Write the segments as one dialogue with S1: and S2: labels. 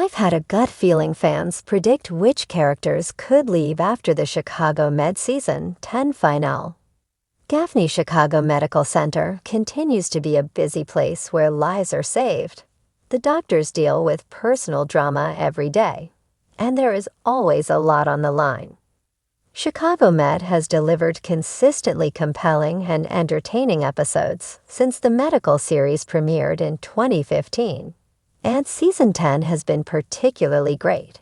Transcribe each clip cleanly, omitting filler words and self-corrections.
S1: I've had a gut feeling fans predict which characters could leave after the Chicago Med Season 10 finale. Gaffney Chicago Medical Center continues to be a busy place where lives are saved. The doctors deal with personal drama every day, and there is always a lot on the line. Chicago Med has delivered consistently compelling and entertaining episodes since the medical series premiered in 2015. And Season 10 has been particularly great.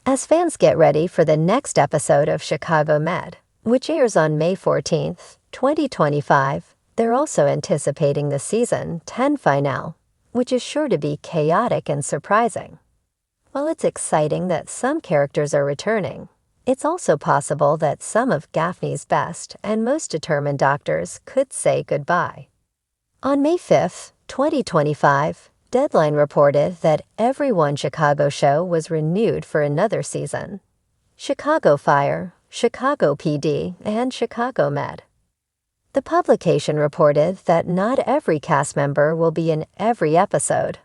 S1: As fans get ready for the next episode of Chicago Med, which airs on May 14, 2025, they're also anticipating the Season 10 finale, which is sure to be chaotic and surprising. While it's exciting that some characters are returning, it's also possible that some of Gaffney's best and most determined doctors could say goodbye. On May 5, 2025, Deadline reported that every One Chicago show was renewed for another season: Chicago Fire, Chicago PD, and Chicago Med. The publication reported that not every cast member will be in every episode,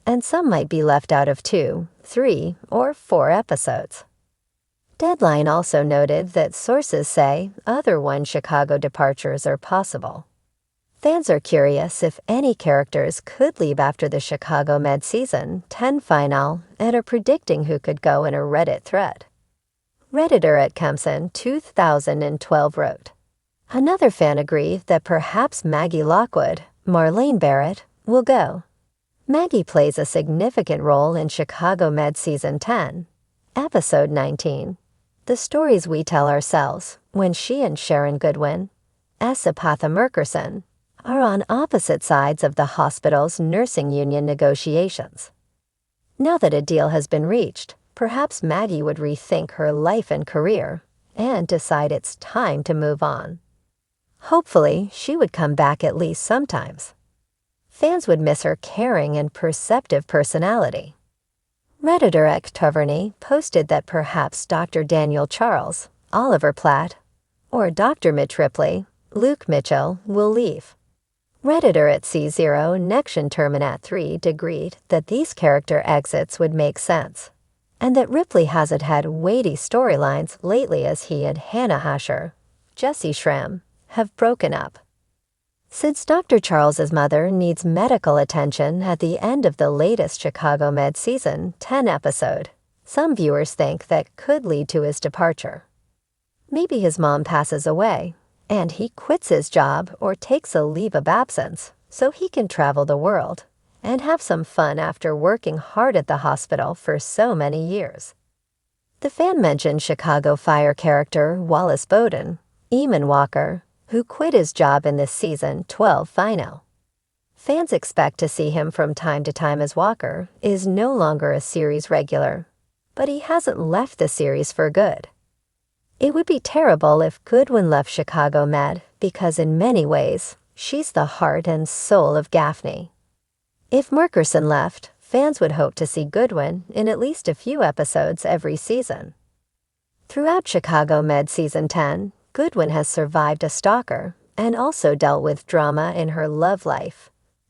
S1: and some might be left out of 2, 3, or 4 episodes. Deadline also noted that sources say other One Chicago departures are possible. Fans are curious if any characters could leave after the Chicago Med Season 10 finale and are predicting who could go in a Reddit thread. Redditor at Kempson 2012 wrote, "Another fan agreed that perhaps Maggie Lockwood, Marlene Barrett, will go. Maggie plays a significant role in Chicago Med Season 10, Episode 19, The Stories We Tell Ourselves, when she and Sharon Goodwin, Esapatha Merkerson, are on opposite sides of the hospital's nursing union negotiations. Now that a deal has been reached, perhaps Maggie would rethink her life and career and decide it's time to move on. Hopefully, she would come back at least sometimes. Fans would miss her caring and perceptive personality." Redditor Ek Taverny posted that perhaps Dr. Daniel Charles, Oliver Platt, or Dr. Mitch Ripley, Luke Mitchell, will leave. Redditor at C0 Nection Terminat 3 agreed that these character exits would make sense, and that Ripley hasn't had weighty storylines lately as he and Hannah Hasher, Jesse Schramm, have broken up. Since Dr. Charles's mother needs medical attention at the end of the latest Chicago Med Season 10 episode, some viewers think that could lead to his departure. Maybe his mom passes away, and he quits his job or takes a leave of absence so he can travel the world and have some fun after working hard at the hospital for so many years. The fan mentioned Chicago Fire character Wallace Bowden, Eamon Walker, who quit his job in the Season 12 finale. Fans expect to see him from time to time as Walker is no longer a series regular, but he hasn't left the series for good. It would be terrible if Goodwin left Chicago Med because in many ways, she's the heart and soul of Gaffney. If Merkerson left, fans would hope to see Goodwin in at least a few episodes every season. Throughout Chicago Med Season 10, Goodwin has survived a stalker and also dealt with drama in her love life,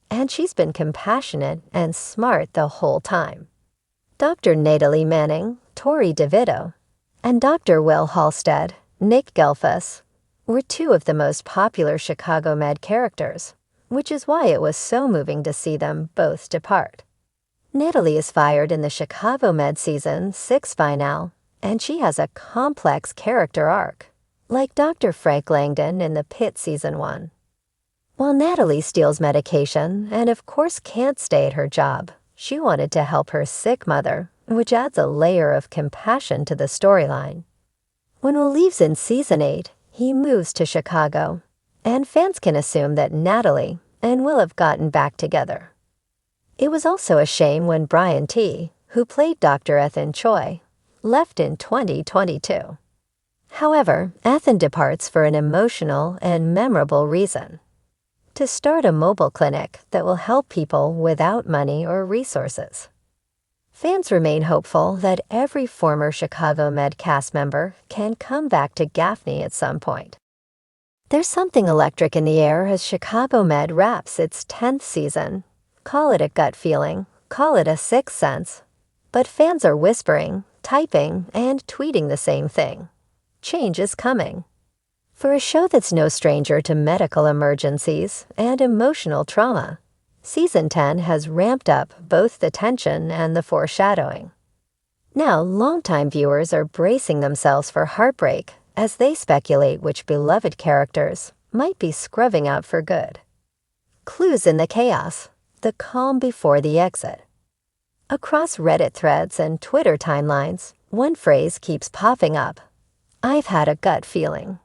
S1: and she's been compassionate and smart the whole time. Dr. Natalie Manning, Tori DeVito, and Dr. Will Halstead, Nick Gelfus, were two of the most popular Chicago Med characters, which is why it was so moving to see them both depart. Natalie is fired in the Chicago Med Season 6 finale, and she has a complex character arc, like Dr. Frank Langdon in the Pit Season 1. While Natalie steals medication and of course can't stay at her job, she wanted to help her sick mother, which adds a layer of compassion to the storyline. When Will leaves in Season 8, he moves to Chicago, and fans can assume that Natalie and Will have gotten back together. It was also a shame when Brian T., who played Dr. Ethan Choi, left in 2022. However, Ethan departs for an emotional and memorable reason: to start a mobile clinic that will help people without money or resources. Fans remain hopeful that every former Chicago Med cast member can come back to Gaffney at some point. There's something electric in the air as Chicago Med wraps its 10th season. Call it a gut feeling, call it a sixth sense, But fans are whispering, typing, and tweeting the same thing. Change is coming. For a show that's no stranger to medical emergencies and emotional trauma, Season 10 has ramped up both the tension and the foreshadowing. Now, longtime viewers are bracing themselves for heartbreak as they speculate which beloved characters might be scrubbing out for good. Clues in the chaos, the calm before the exit. Across Reddit threads and Twitter timelines, one phrase keeps popping up: "I've had a gut feeling."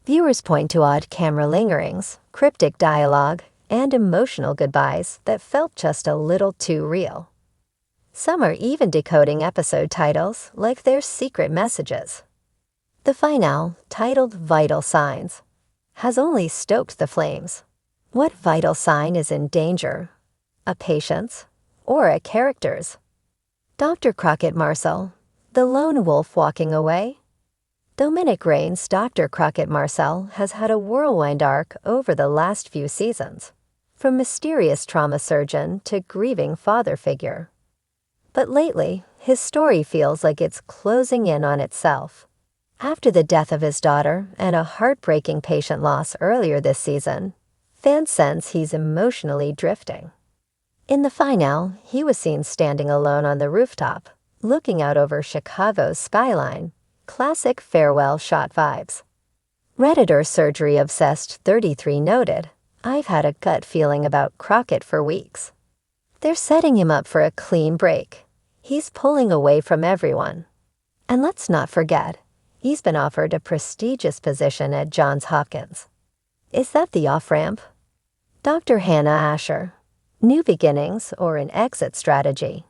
S1: Viewers point to odd camera lingerings, cryptic dialogue, and emotional goodbyes that felt just a little too real. Some are even decoding episode titles like they're secret messages. The finale, titled Vital Signs, has only stoked the flames. What vital sign is in danger? A patient's or a character's? Dr. Crockett Marcel, the lone wolf walking away? Dominic Raines' Dr. Crockett Marcel has had a whirlwind arc over the last few seasons, from mysterious trauma surgeon to grieving father figure. But lately, his story feels like it's closing in on itself. After the death of his daughter and a heartbreaking patient loss earlier this season, fans sense he's emotionally drifting. In the finale, he was seen standing alone on the rooftop, looking out over Chicago's skyline. Classic farewell shot vibes. Redditor surgery-obsessed 33 noted, "I've had a gut feeling about Crockett for weeks." They're setting him up for a clean break. He's pulling away from everyone. And let's not forget, he's been offered a prestigious position at Johns Hopkins. Is that the off-ramp? Dr. Hannah Asher, new beginnings or an exit strategy.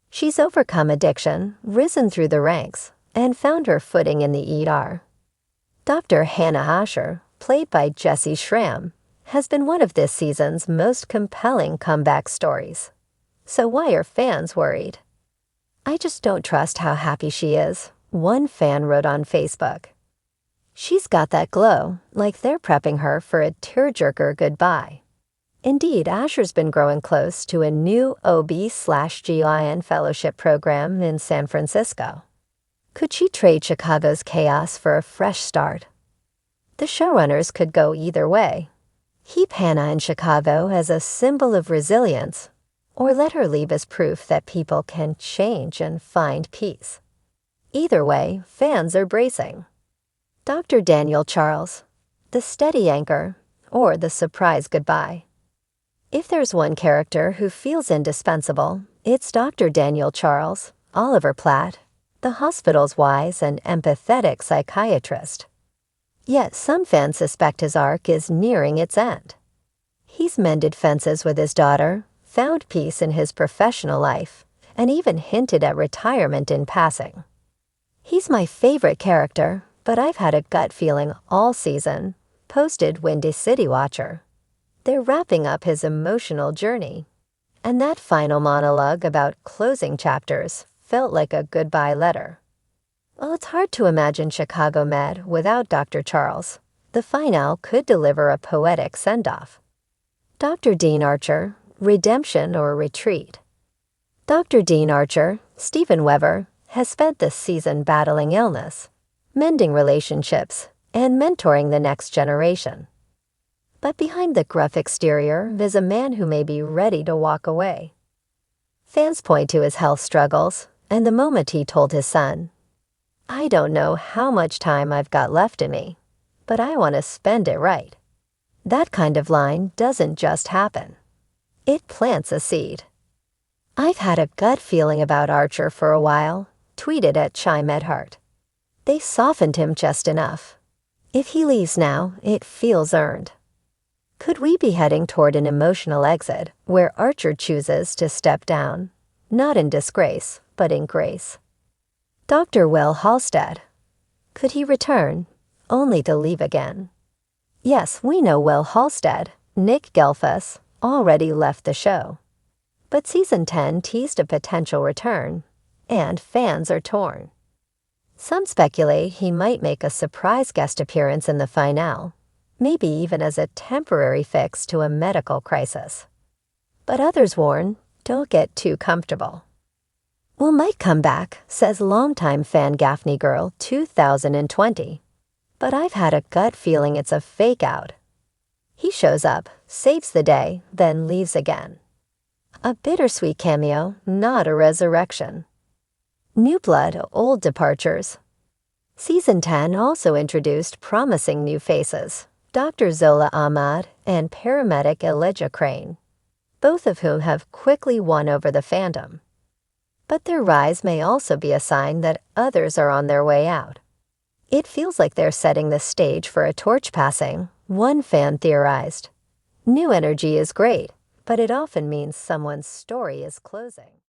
S1: She's overcome addiction, risen through the ranks, and found her footing in the ER. Dr. Hannah Asher, played by Jessie Schramm, has been one of this season's most compelling comeback stories. So why are fans worried? "I just don't trust how happy she is," one fan wrote on Facebook. "She's got that glow, like they're prepping her for a tearjerker goodbye." Indeed, Asher's been growing close to a new OB/GYN fellowship program in San Francisco. Could she trade Chicago's chaos for a fresh start? The showrunners could go either way. Keep Hannah in Chicago as a symbol of resilience, or let her leave as proof that people can change and find peace. Either way, fans are bracing. Dr. Daniel Charles, the steady anchor, or the surprise goodbye. If there's one character who feels indispensable, it's Dr. Daniel Charles, Oliver Platt, the hospital's wise and empathetic psychiatrist. Yet some fans suspect his arc is nearing its end. He's mended fences with his daughter, found peace in his professional life, and even hinted at retirement in passing. "He's my favorite character, but I've had a gut feeling all season," posted Windy City Watcher. They're wrapping up his emotional journey. And that final monologue about closing chapters felt like a goodbye letter. While it's hard to imagine Chicago Med without Dr. Charles, the finale could deliver a poetic send-off. Dr. Dean Archer, redemption or retreat. Dr. Dean Archer, Steven Weber, has spent this season battling illness, mending relationships, and mentoring the next generation. But behind the gruff exterior is a man who may be ready to walk away. Fans point to his health struggles and the moment he told his son, "I don't know how much time I've got left in me, but I want to spend it right." That kind of line doesn't just happen. It plants a seed. "I've had a gut feeling about Archer for a while," tweeted at Chai Medhart. They softened him just enough. If he leaves now, it feels earned. Could we be heading toward an emotional exit where Archer chooses to step down, not in disgrace, but in grace? Dr. Will Halstead. Could he return, only to leave again? Yes, we know Will Halstead, Nick Gelfus, already left the show. But Season 10 teased a potential return, and fans are torn. Some speculate he might make a surprise guest appearance in the finale, maybe even as a temporary fix to a medical crisis. But others warn, don't get too comfortable. Well, might come back, says longtime fan Gaffney Girl 2020. But I've had a gut feeling it's a fake out. He shows up, saves the day, then leaves again. A bittersweet cameo, not a resurrection. New blood, old departures. Season 10 also introduced promising new faces, Dr. Zola Ahmad and paramedic Elijah Crane, both of whom have quickly won over the fandom. But their rise may also be a sign that others are on their way out. It feels like they're setting the stage for a torch passing, one fan theorized. New energy is great, but it often means someone's story is closing.